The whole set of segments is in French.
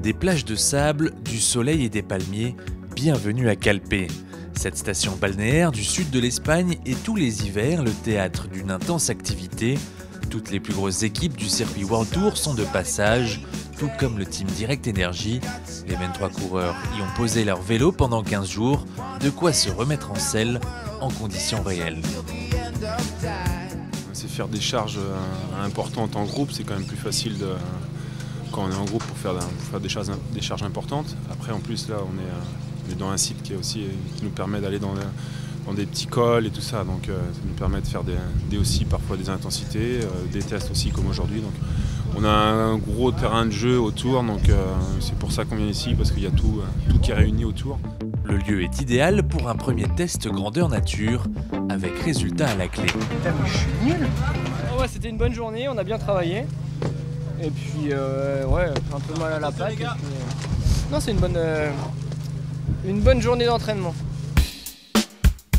Des plages de sable, du soleil et des palmiers, bienvenue à Calpe. Cette station balnéaire du sud de l'Espagne est tous les hivers le théâtre d'une intense activité. Toutes les plus grosses équipes du circuit World Tour sont de passage, tout comme le team Direct Energy. Les 23 coureurs y ont posé leur vélo pendant 15 jours, de quoi se remettre en selle en conditions réelles. C'est faire des charges importantes en groupe, c'est quand même plus facile quand on est en groupe pour faire des charges importantes. Après en plus là on est dans un site qui nous permet d'aller dans des petits cols et tout ça, donc ça nous permet de faire aussi parfois des intensités, des tests aussi comme aujourd'hui. Donc on a un gros terrain de jeu autour, donc c'est pour ça qu'on vient ici, parce qu'il y a tout qui est réuni autour. Le lieu est idéal pour un premier test grandeur nature, avec résultat à la clé. Putain, mais je suis nul. Ouais, c'était une bonne journée, on a bien travaillé. Et puis ouais, un peu mal à la patte. Non, c'est une bonne journée d'entraînement.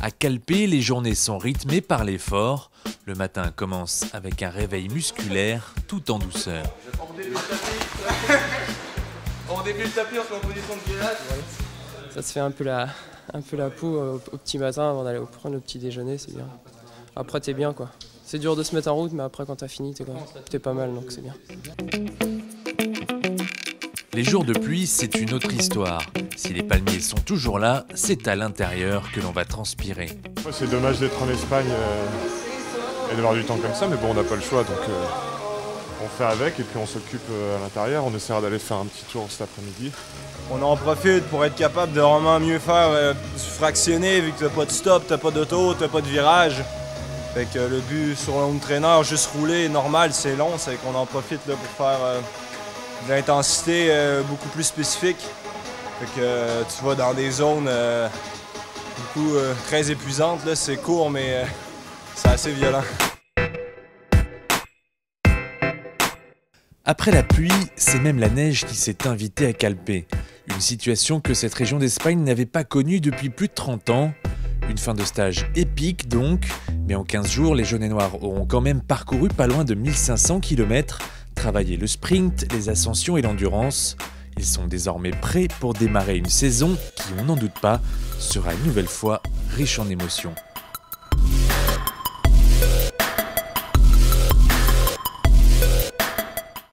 À Calpe, les journées sont rythmées par l'effort. Le matin commence avec un réveil musculaire tout en douceur. On débute le tapis, on se met en position de gainage. Ça se fait un peu la poux au petit matin avant d'aller prendre le petit déjeuner, c'est bien. Après t'es bien quoi. C'est dur de se mettre en route, mais après quand t'as fini t'es pas mal, donc c'est bien. Les jours de pluie, c'est une autre histoire. Si les palmiers sont toujours là, c'est à l'intérieur que l'on va transpirer. C'est dommage d'être en Espagne et d'avoir du temps comme ça, mais bon, on n'a pas le choix, donc on fait avec et puis on s'occupe à l'intérieur. On essaiera d'aller faire un petit tour cet après-midi. On en profite pour être capable de vraiment mieux faire du fractionné, vu que t'as pas de stop, t'as pas d'auto, t'as pas de virage. Fait que le but sur un home trainer, juste rouler normal, c'est long, c'est qu'on en profite là, pour faire de l'intensité beaucoup plus spécifique. Fait que tu vas dans des zones très épuisantes, là, c'est court mais c'est assez violent. Après la pluie, c'est même la neige qui s'est invitée à Calpe. Une situation que cette région d'Espagne n'avait pas connue depuis plus de 30 ans. Une fin de stage épique donc, mais en 15 jours, les jaunes et noirs auront quand même parcouru pas loin de 1500 km, travaillé le sprint, les ascensions et l'endurance. Ils sont désormais prêts pour démarrer une saison qui, on n'en doute pas, sera une nouvelle fois riche en émotions.